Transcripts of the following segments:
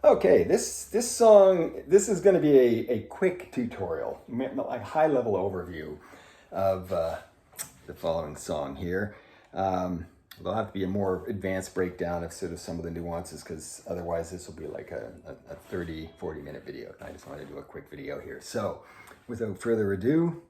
Okay, this song, this is going to be a quick tutorial, like high-level overview of the following song here. There'll have to be a more advanced breakdown of sort of some of the nuances, because otherwise this will be like a 30, 40-minute video. I just want to do a quick video here. So, without further ado...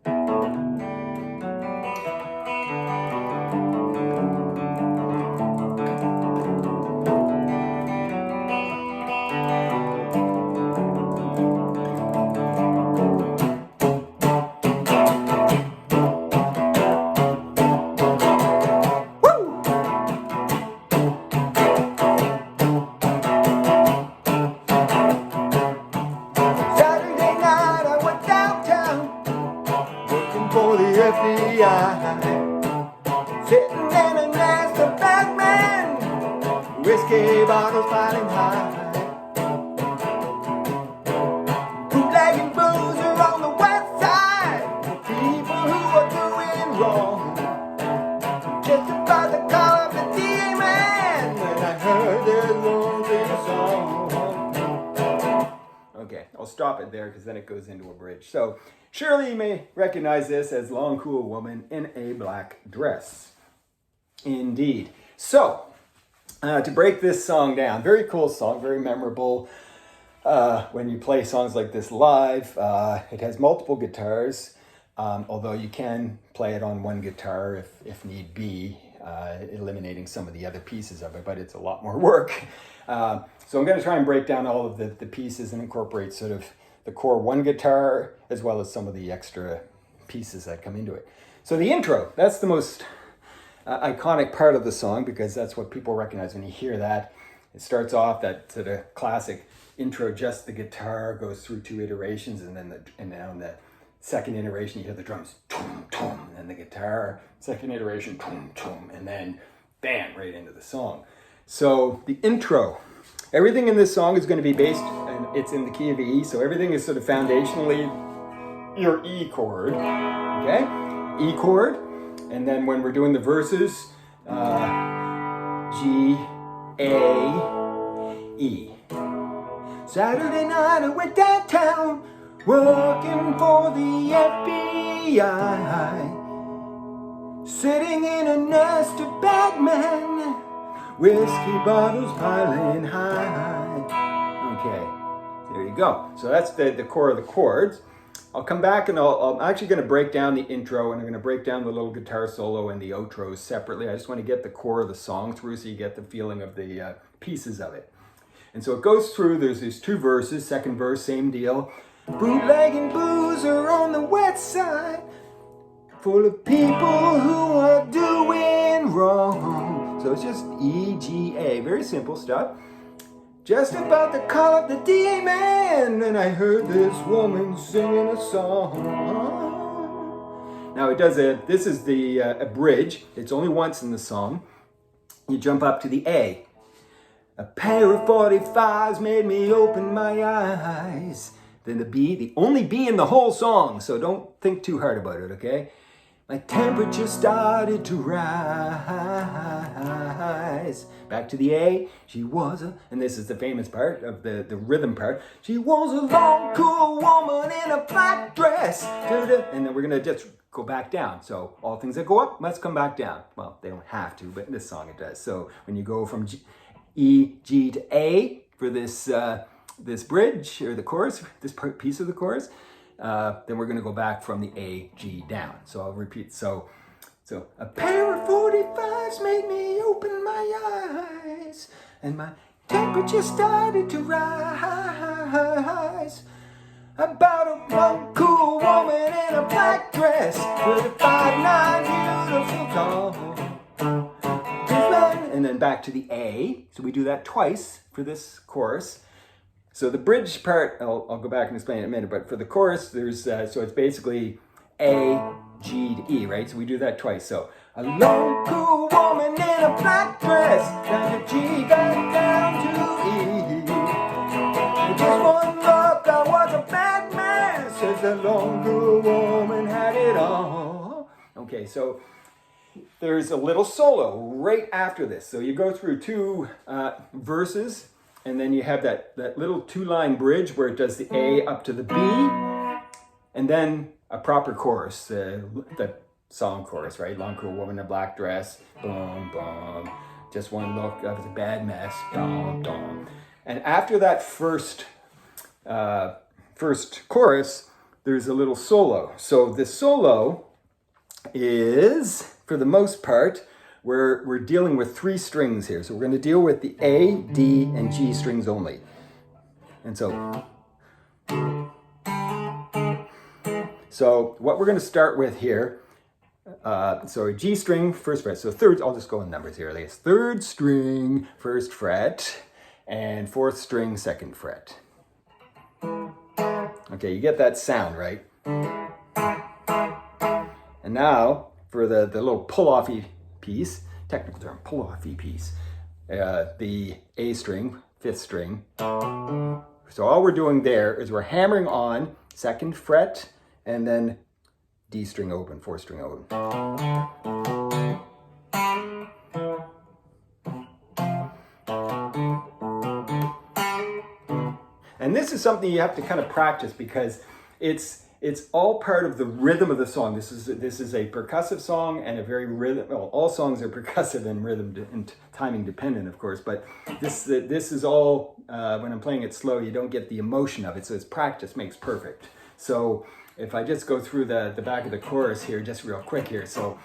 for the FBI, sitting in a nest of Batman, whiskey bottles piling high, bootlegging booze are on the west side, people who are doing wrong, just about to call up the demon when I heard their lonely song. Okay, I'll stop it there because then it goes into a bridge. So, surely you may recognize this as Long Cool Woman in a Black Dress. Indeed. So, to break this song down, very cool song, very memorable when you play songs like this live. It has multiple guitars, although you can play it on one guitar if need be, eliminating some of the other pieces of it, but it's a lot more work. So I'm going to try and break down all of the pieces and incorporate sort of the core one guitar, as well as some of the extra pieces that come into it. So the intro, that's the most iconic part of the song, because that's what people recognize when you hear that. It starts off that sort of classic intro, just the guitar, goes through 2 iterations, and then on the second iteration you hear the drums, tum, tum, and then the guitar, second iteration, tum, tum, and then bam, right into the song. So the intro, everything in this song is going to be based, and it's in the key of E, so everything is sort of foundationally your E chord, okay? E chord, and then when we're doing the verses, G, A, E. Saturday night I went downtown, working for the FBI, sitting in a nest of Batman, whiskey bottles piling high. Okay, there you go. So that's the core of the chords. I'll come back and I'm actually going to break down the intro, and I'm going to break down the little guitar solo and the outros separately. I just want to get the core of the song through so you get the feeling of the pieces of it. And so it goes through, there's these 2 verses, second verse, same deal. Bootlegging boozer on the west side, full of people who are doing wrong. So it's just E, G, A. Very simple stuff. Just about to call up the demon, and I heard this woman singing a song. Now it does this is the a bridge. It's only once in the song. You jump up to the A. A pair of 45s made me open my eyes. Then the B, the only B in the whole song, so don't think too hard about it, okay? My temperature started to rise. Back to the A, she was a, and this is the famous part of the rhythm part, she was a long, cool woman in a black dress. And then we're going to just go back down. So all things that go up must come back down. Well, they don't have to, but in this song it does. So when you go from E, G to A for this this bridge, or the chorus, this piece of the chorus, then we're going to go back from the A, G down. So I'll repeat. So a pair of 45s made me open my eyes, and my temperature started to rise. About a one cool woman in a black dress with a 5'9" beautiful doll. And then back to the A. So we do that twice for this chorus. So the bridge part, I'll go back and explain in a minute, but for the chorus, there's, so it's basically A, G to E, right? So we do that twice. So, a long, cool woman in a black dress, down to G, back down to E. With just one look, I was a bad man, says the long, cool woman had it all. Okay, so there's a little solo right after this. So you go through 2 verses, and then you have that little 2-line bridge where it does the A up to the B, and then a proper chorus, the song chorus, right? Long cool woman in a black dress, boom, boom. Just one look, I was a bad mess, dum, dum. And after that first chorus, there's a little solo. So the solo is, for the most part, we're dealing with 3 strings here. So we're going to deal with the A, D, and G strings only. And so what we're going to start with here, so G string, first fret. So third, I'll just go in numbers here. Like 3rd string, 1st fret, and 4th string, 2nd fret. Okay, you get that sound, right? And now for the little pull-offy piece, technical term, pull-offy piece, the A string, 5th string. So all we're doing there is we're hammering on 2nd fret and then D string open, 4th string open. And this is something you have to kind of practice because it's all part of the rhythm of the song. This is a percussive song and a very rhythm. Well, all songs are percussive and rhythm and timing dependent, of course. But this is all when I'm playing it slow, you don't get the emotion of it. So it's practice makes perfect. So if I just go through the back of the chorus here, just real quick here. So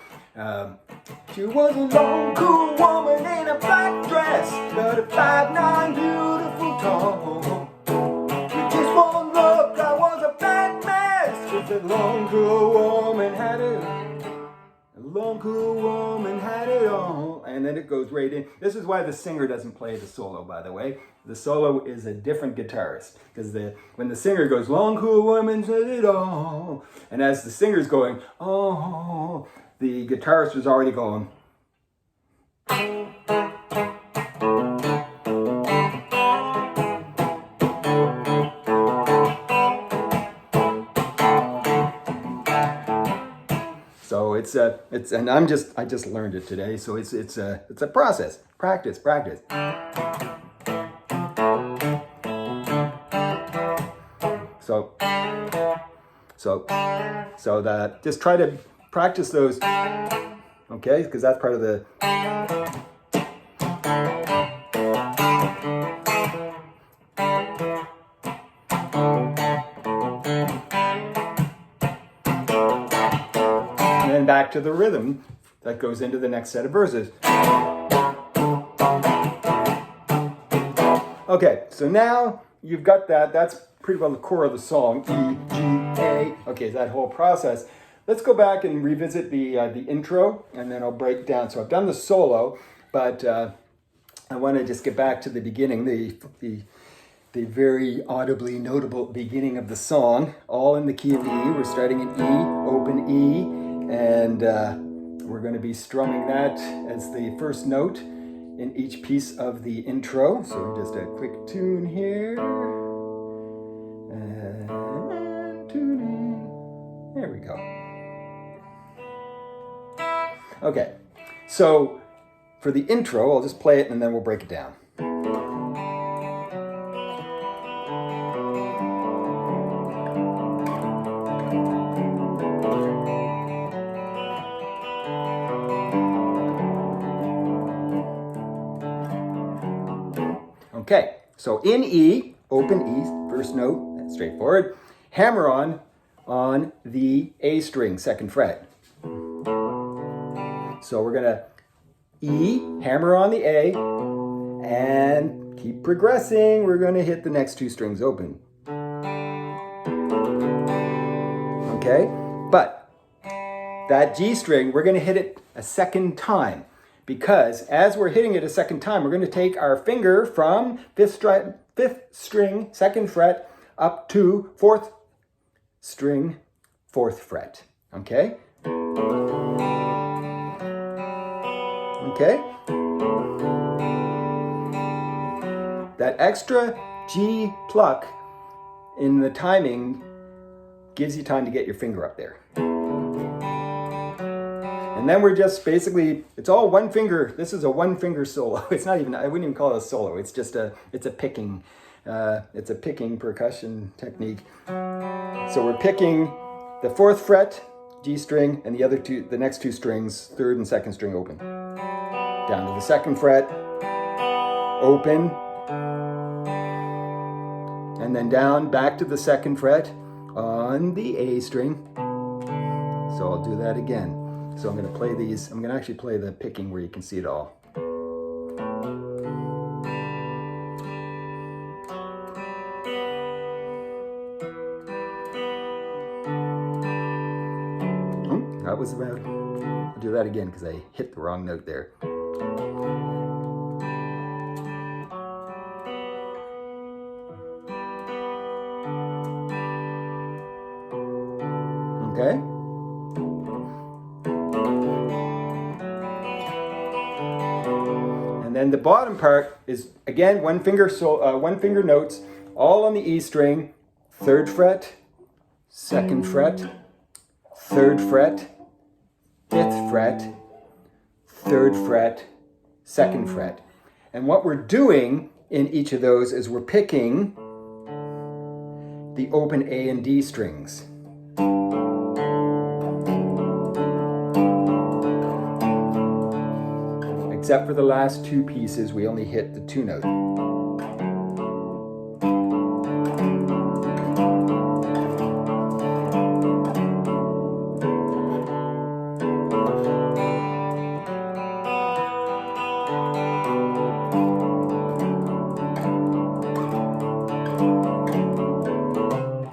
she was a long, cool woman in a black dress, but a 5'9" beautiful tall. Just one look, I was a bad mess. Cause that long, cool woman had it. A long, cool woman had it all. And then it goes right in. This is why the singer doesn't play the solo, by the way. The solo is a different guitarist. Because when the singer goes, long, cool woman had it all. And as the singer's going, oh, the guitarist was already going. So and I just learned it today. So it's a process, practice. So that just try to practice those, okay? Because that's part of the. And then back to the rhythm that goes into the next set of verses. Okay, so now you've got that. That's pretty well the core of the song. E, G, A. Okay, that whole process. Let's go back and revisit the intro, and then I'll break down. So I've done the solo, but I want to just get back to the beginning, the very audibly notable beginning of the song, all in the key of E. We're starting in E, open E, and we're going to be strumming that as the first note in each piece of the intro. So just a quick tune here. And tuning. There we go. Okay, so for the intro, I'll just play it and then we'll break it down. Okay, so in E, open E, first note, that's straightforward. Hammer on the A string, 2nd fret. So we're gonna E, hammer on the A, and keep progressing. We're gonna hit the next 2 strings open. Okay, but that G string, we're gonna hit it a second time. Because as we're hitting it a second time, we're going to take our finger from 5th string, 2nd fret, up to 4th string, 4th fret. Okay? Okay? That extra G pluck in the timing gives you time to get your finger up there. And And then we're just basically, it's all one finger. This is a one finger solo. It's not even, I wouldn't even call it a solo. It's just it's a picking percussion technique. So we're picking the 4th fret, G string, and the next 2 strings, 3rd and 2nd string open. Down to the 2nd fret, open, and then down back to the 2nd fret on the A string. So I'll do that again. So I'm going to play these. I'm going to actually play the picking where you can see it all. That was about. I'll do that again because I hit the wrong note there. Okay. And then the bottom part is again one finger notes, all on the E string, 3rd fret, 2nd fret, 3rd fret, 5th fret, 3rd fret, 2nd fret. And what we're doing in each of those is we're picking the open A and D strings. Except for the last 2 pieces, we only hit the 2 note.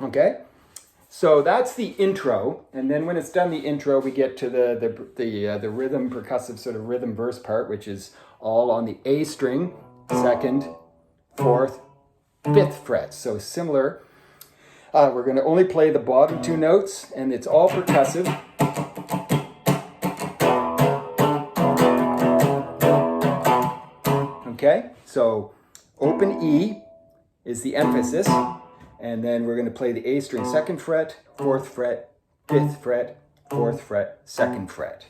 Okay, so that's the intro, and then when it's done the intro, we get to the rhythm, percussive sort of rhythm verse part, which is all on the A string, 2nd, 4th, 5th frets. So similar. We're going to only play the bottom 2 notes, and it's all percussive. Okay, so open E is the emphasis. And then we're going to play the A string 2nd fret, 4th fret, 5th fret, 4th fret, 2nd fret.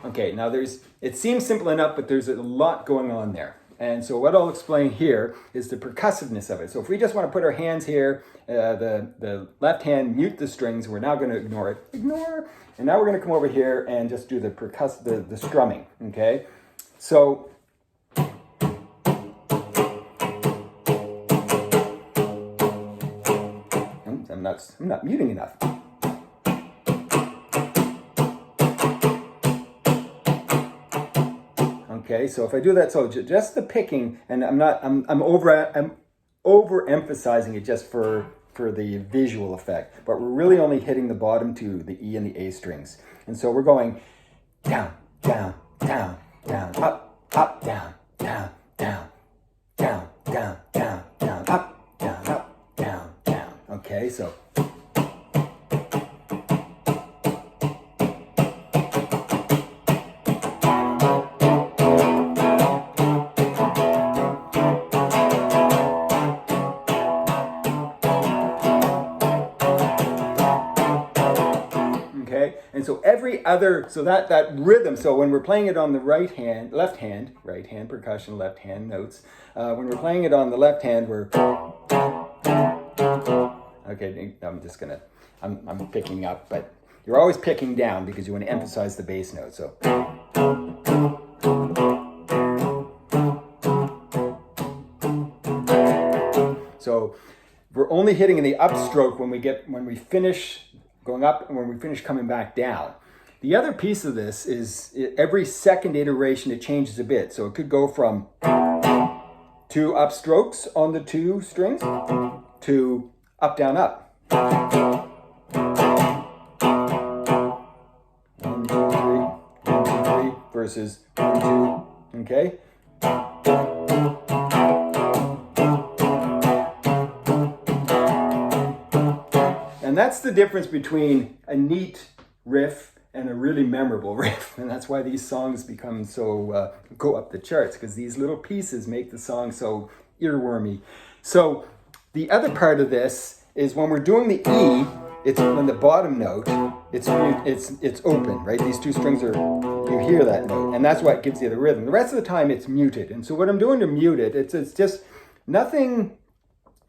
Okay, now it seems simple enough, but there's a lot going on there. And so what I'll explain here is the percussiveness of it. So if we just want to put our hands here, the left hand mute the strings, we're now going to ignore it. Ignore. And now we're going to come over here and just do the strumming, okay? So I'm not muting enough. Okay, so if I do that, so just the picking, and I'm overemphasizing it just for the visual effect, but we're really only hitting the bottom 2, the E and the A strings. And so we're going down, down, down, down, up, up, down, down, down, down, down, down, down, up, down, down. Okay, so. And so every other, so that rhythm, so when we're playing it on the right hand percussion, left hand notes, when we're playing it on the left hand, we're, okay, I'm picking up, but you're always picking down because you want to emphasize the bass note, so. So we're only hitting in the upstroke when we finish going up and when we finish coming back down. The other piece of this is every second iteration it changes a bit. So it could go from 2 upstrokes on the 2 strings to up, down, up. 1, 2, 3, 1, 2, 3 versus 1, 2, okay? And that's the difference between a neat riff and a really memorable riff. And that's why these songs become so, go up the charts, because these little pieces make the song so earwormy. So the other part of this is when we're doing the E, it's on the bottom note, it's open, right? These two strings are, you hear that note, and that's what gives you the rhythm. The rest of the time it's muted. And so what I'm doing to mute it, it's just nothing,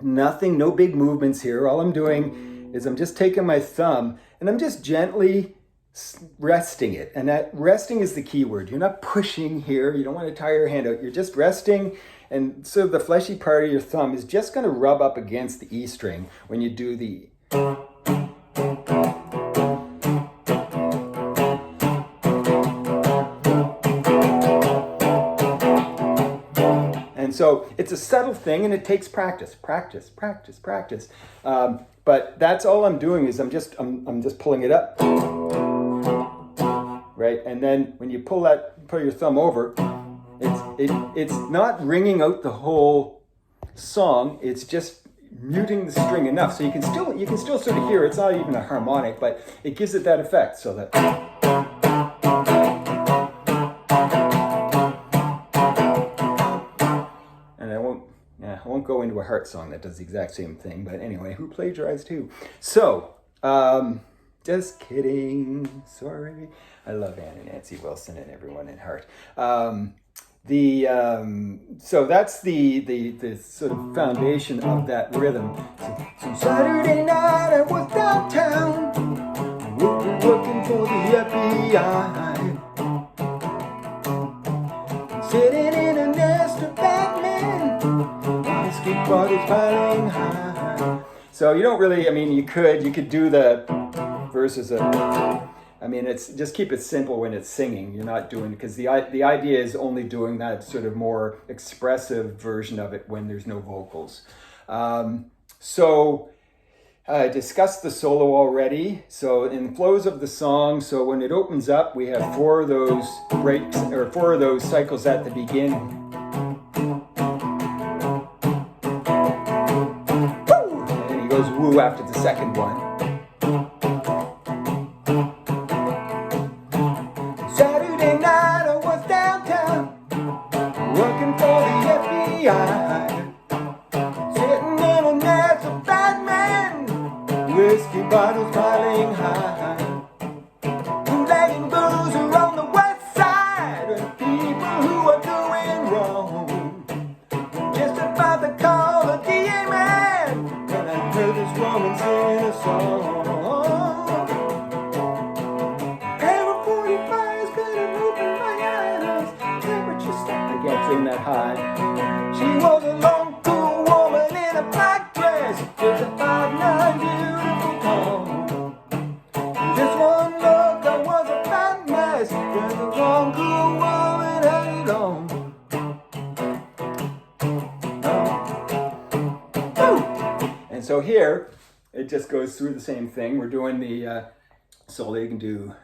no big movements here. All I'm doing is I'm just taking my thumb and I'm just gently resting it. And that resting is the key word. You're not pushing here. You don't want to tire your hand out. You're just resting. And so the fleshy part of your thumb is just going to rub up against the E string when you do the... And so it's a subtle thing, and it takes practice. But that's all I'm doing is I'm just pulling it up, right? And then when you pull your thumb over, it's not ringing out the whole song. It's just muting the string enough so you can still sort of hear. It's not even a harmonic, but it gives it that effect so that. I won't go into a heart song that does the exact same thing, but anyway, who plagiarized who? So, just kidding, sorry. I love Ann and Nancy Wilson and everyone in Heart. So that's the sort of foundation of that rhythm. So Saturday night I was downtown, working for the FBI, sitting in a nest of Batman. Piling high. So you don't really, you could do the verses it's just keep it simple when it's singing. You're not doing, because the idea is only doing that sort of more expressive version of it when there's no vocals. So I discussed the solo already. So in flows of the song, so when it opens up, we have 4 of those breaks, or 4 of those cycles at the beginning. Woo after the second one. Saturday night I was downtown, working for the FBI, sitting in a nest of Batman, whiskey bottles piling high, bootlegging booze around the west side, and people who are doing wrong, just about to call a DA man. Heard this woman singing a song. Pair of 45s couldn't open my eyes. Temperature stopped. I can't sing that high. She was a long, cool woman in a black dress, just a 5'9" beautiful form. Just one look, I was a fat mess. Just a long, cool woman hanging on. So here, it just goes through the same thing. We're doing the solo. You can do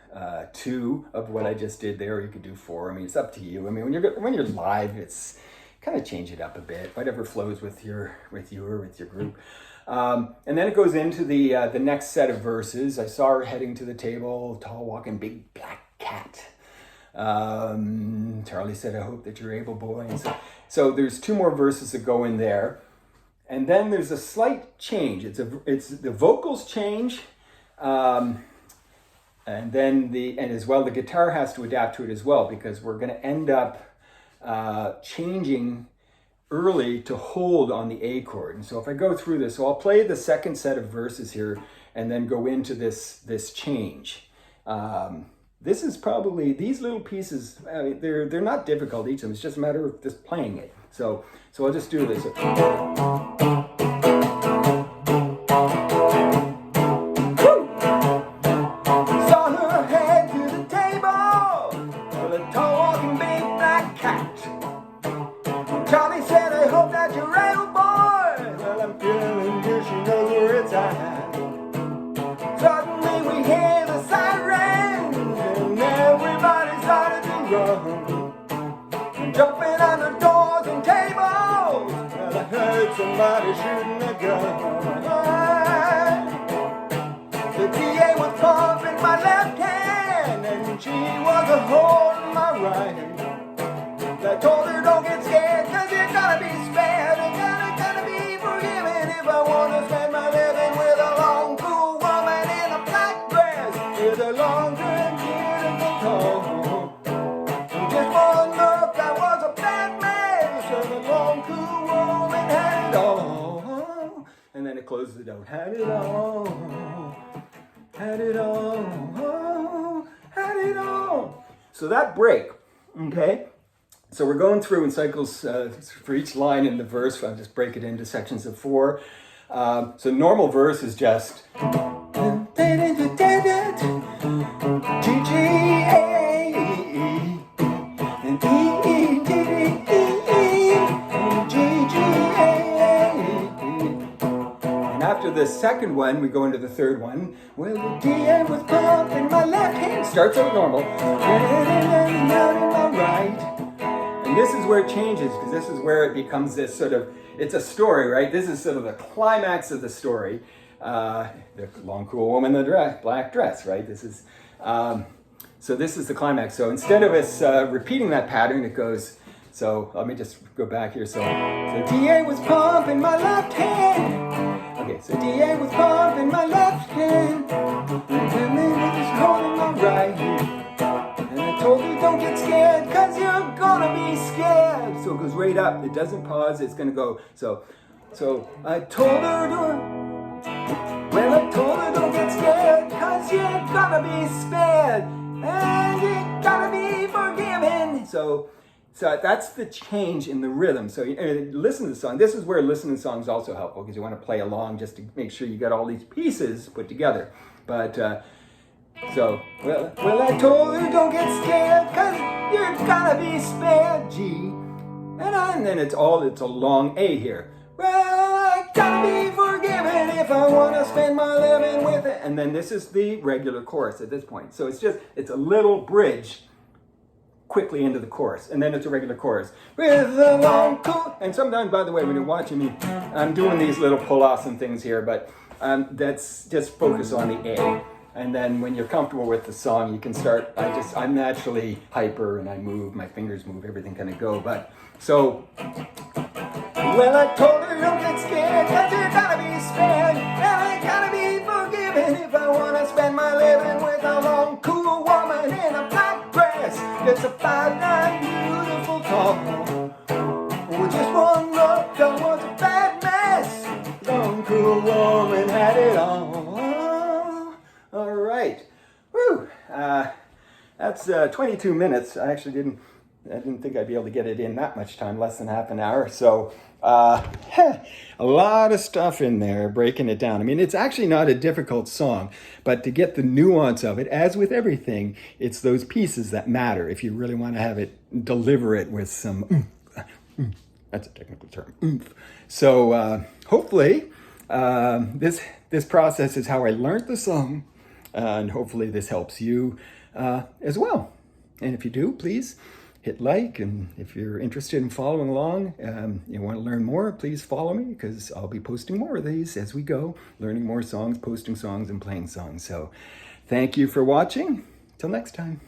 2 of what I just did there, or you could do 4. It's up to you. When you're live, it's kind of change it up a bit, whatever flows with you or with your group. And then it goes into the next set of verses. I saw her heading to the table, tall walking big black cat. Charlie said, "I hope that you're able, boy." And so there's 2 more verses that go in there. And then there's a slight change. It's the vocals change, and then as well the guitar has to adapt to it as well, because we're going to end up changing early to hold on the A chord. And so if I go through this, so I'll play the second set of verses here, and then go into this change. This is probably, these little pieces, they're not difficult each of them. It's just a matter of just playing it. So I'll just do this. Saw her head to the table with a tall walking big black cat. Charlie said, "I hope that you're able, boy." Well, I'm feeling here, she knows where it's at. Suddenly we hear the sirens, and everybody started to run, jumping on the doors and tables. Well, I heard somebody shooting a gun. The DA was pumping my left hand, She was a holding my right. I told her don't get scared, cause you're gonna be spared and gonna be forgiven if I wanna spend my living with a long, cool woman in a black dress with a long, good, beautiful tongue. Just one look, I was a bad man, so the long, cool woman had it all. And then it closes it out. Had it all, had it all, had it all. So that break, okay? So we're going through in cycles for each line in the verse. I'll just break it into sections of 4. So normal verse is just G, G, A, and E, E, D, D, E, E, and G, G, A, and after the second one, we go into the third one. Well, the D-A was pumping my left hand. Starts out normal. And out in my right. And this is where it changes, because this is where it becomes this sort of, it's a story, right? This is sort of the climax of the story. The long, cool woman in the black dress, right? This is, so this is the climax. So instead of us repeating that pattern, it goes, so let me just go back here. So DA was pumping my left hand. Okay, so DA was pumping my left hand. And then was holding my right hand. And I told you don't get scared, cause you're gonna be scared. So it goes right up, it doesn't pause, it's gonna go. So I told her I told her don't get scared, cause you're gonna be spared. And you're gonna be forgiven. So that's the change in the rhythm. So listen to the song. This is where listening to the song is also helpful, because you want to play along just to make sure you got all these pieces put together. But well, I told her don't get scared, cause you're gonna be spared, G. And then it's a long A here. Well, I gotta be forgiven if I wanna spend my living with it. And then this is the regular chorus at this point. So it's a little bridge quickly into the chorus, and then it's a regular chorus with a long cool. And sometimes, by the way, when you're watching me, I'm doing these little pull-offs and things here, but that's just focus on the A. And then when you're comfortable with the song, you can start. I'm naturally hyper, and I move, my fingers move, everything kind of go. But so, well, I told her don't get scared, cause you're gonna be spared, and I gotta be forgiven if I wanna spend my living with a long, cool woman in a black dress. It's a 5'9" beautiful tongue. With just one look, I was a bad mess. Long, cool woman had it all. All right. Woo. That's 22 minutes. I didn't think I'd be able to get it in that much time, less than half an hour. So a lot of stuff in there, breaking it down. I mean, it's actually not a difficult song, but to get the nuance of it, as with everything, it's those pieces that matter. If you really want to have it, deliver it with some that's a technical term, oomph. So hopefully this process is how I learned the song, and hopefully this helps you as well. And if you do, please hit like, and if you're interested in following along, you want to learn more, please follow me, because I'll be posting more of these as we go, learning more songs, posting songs, and playing songs. So thank you for watching. Till next time.